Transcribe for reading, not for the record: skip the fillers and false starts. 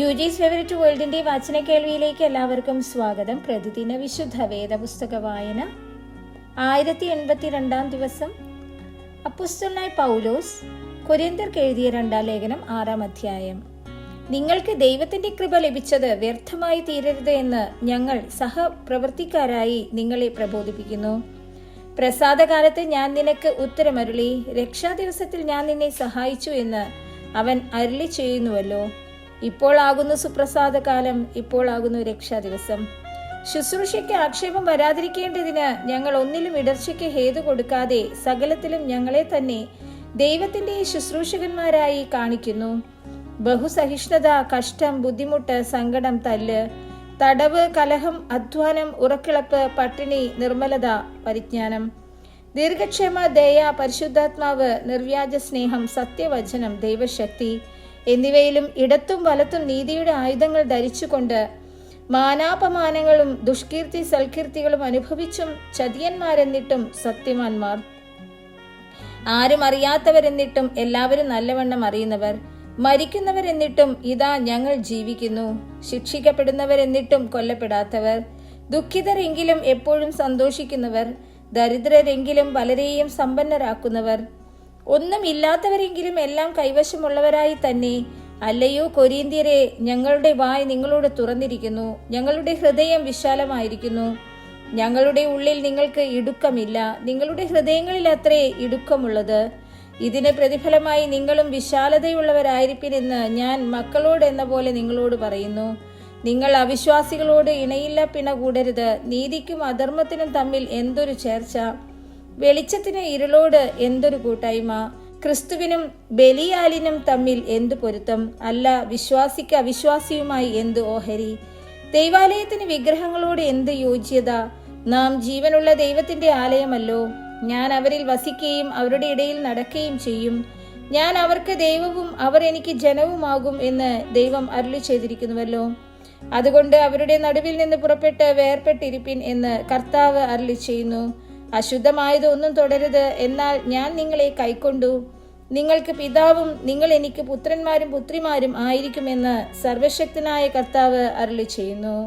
ജൂജീസ് favourite വേൾഡിന്റെ വാചന കേൾവിയിലേക്ക് എല്ലാവർക്കും സ്വാഗതം. പ്രതിദിന വിശുദ്ധ വേദപുസ്തക വായന 1082 ദിവസം. അപ്പോസ്തലനായ പൗലോസ് കൊരിന്ത്യർക്ക് എഴുതിയ 2 ലേഖനം 6 അധ്യായം. നിങ്ങൾക്ക് ദൈവത്തിന്റെ കൃപ ലഭിച്ചത് വ്യർത്ഥമായി തീരരുത് എന്ന് ഞങ്ങൾ സഹപ്രവർത്തിക്കാരായി നിങ്ങളെ പ്രബോധിപ്പിക്കുന്നു. പ്രസാദകാലത്ത് ഞാൻ നിനക്ക് ഉത്തരമരുളി, രക്ഷാദിവസത്തിൽ ഞാൻ നിന്നെ സഹായിച്ചു എന്ന് അവൻ അരുളി ചെയ്യുന്നുവല്ലോ. ഇപ്പോൾ ആകുന്നു സുപ്രസാദകാലം, ഇപ്പോൾ ആകുന്നു രക്ഷാദിവസം. ശുശ്രൂഷയ്ക്ക് ആക്ഷേപം വരാതിരിക്കേണ്ടതിന് ഞങ്ങൾ ഒന്നിലും ഇടർച്ചയ്ക്ക് ഹേതു കൊടുക്കാതെ സകലത്തിലും ഞങ്ങളെ തന്നെ ദൈവത്തിന്റെ ശുശ്രൂഷകന്മാരായി കാണിക്കുന്നു. ബഹുസഹിഷ്ണുത, കഷ്ടം, ബുദ്ധിമുട്ട്, സങ്കടം, തല്ല്, തടവ്, കലഹം, അധ്വാനം, ഉറക്കിളപ്പ്, പട്ടിണി, നിർമ്മലത, പരിജ്ഞാനം, ദീർഘക്ഷമ, ദയ, പരിശുദ്ധാത്മാവ്, നിർവ്യാജ സ്നേഹം, സത്യവചനം, ദൈവശക്തി എന്നിവയിലും ഇടത്തും വലത്തും നീതിയുടെ ആയുധങ്ങൾ ധരിച്ചുകൊണ്ട് മാനാപമാനങ്ങളും ദുഷ്കീർത്തി സൽകീർത്തികളും അനുഭവിച്ചും ചതിയന്മാരെന്നിട്ടും സത്യവാന്മാർ, ആരും അറിയാത്തവരെന്നിട്ടും എല്ലാവരും നല്ലവണ്ണം അറിയുന്നവർ, മരിക്കുന്നവരെന്നിട്ടും ഇതാ ഞങ്ങൾ ജീവിക്കുന്നു, ശിക്ഷിക്കപ്പെടുന്നവരെന്നിട്ടും കൊല്ലപ്പെടാത്തവർ, ദുഃഖിതരെങ്കിലും എപ്പോഴും സന്തോഷിക്കുന്നവർ, ദരിദ്രരെങ്കിലും പലരെയും സമ്പന്നരാക്കുന്നവർ, ഒന്നും ഇല്ലാത്തവരെങ്കിലും എല്ലാം കൈവശമുള്ളവരായി തന്നെ. അല്ലയോ കൊരിന്ത്യരെ, ഞങ്ങളുടെ വായ് നിങ്ങളോട് തുറന്നിരിക്കുന്നു, ഞങ്ങളുടെ ഹൃദയം വിശാലമായിരിക്കുന്നു. ഞങ്ങളുടെ ഉള്ളിൽ നിങ്ങൾക്ക് ഇടുക്കമില്ല, നിങ്ങളുടെ ഹൃദയങ്ങളിൽ അത്രേ ഇടുക്കമുള്ളത്. ഇതിന് പ്രതിഫലമായി നിങ്ങളും വിശാലതയുള്ളവരായിരിപ്പിനെന്ന് ഞാൻ മക്കളോട് എന്ന പോലെ നിങ്ങളോട് പറയുന്നു. നിങ്ങൾ അവിശ്വാസികളോട് ഇണയില്ല പിണ കൂടരുത്. നീതിക്കും അധർമ്മത്തിനും തമ്മിൽ എന്തൊരു ചേർച്ച! വെളിച്ചത്തിന് ഇരുളോട് എന്തൊരു കൂട്ടായ്മ! ക്രിസ്തുവിനും ബലിയാലിനും തമ്മിൽ എന്തു പൊരുത്തം! അല്ല, വിശ്വാസിക്ക് അവിശ്വാസിയുമായി എന്ത് ഓഹരി! ദൈവാലയത്തിന് വിഗ്രഹങ്ങളോട് എന്ത് യോജ്യത! നാം ജീവനുള്ള ദൈവത്തിന്റെ ആലയമല്ലോ. ഞാൻ അവരിൽ വസിക്കുകയും അവരുടെ ഇടയിൽ നടക്കുകയും ചെയ്യും. ഞാൻ അവർക്ക് ദൈവവും അവർ എനിക്ക് ജനവുമാകും എന്ന് ദൈവം അരുളി ചെയ്തിരിക്കുന്നുവല്ലോ. അതുകൊണ്ട് അവരുടെ നടുവിൽ നിന്ന് പുറപ്പെട്ട് വേർപെട്ടിരിപ്പിൻ എന്ന് കർത്താവ് അരുളി ചെയ്യുന്നു. അശുദ്ധമായത് ഒന്നും തുടരുത്, എന്നാൽ ഞാൻ നിങ്ങളെ കൈക്കൊണ്ടു. നിങ്ങൾക്ക് പിതാവും നിങ്ങൾ എനിക്ക് പുത്രന്മാരും പുത്രിമാരും ആയിരിക്കുമെന്ന് സർവശക്തനായ കർത്താവ് അരുളി ചെയ്യുന്നു.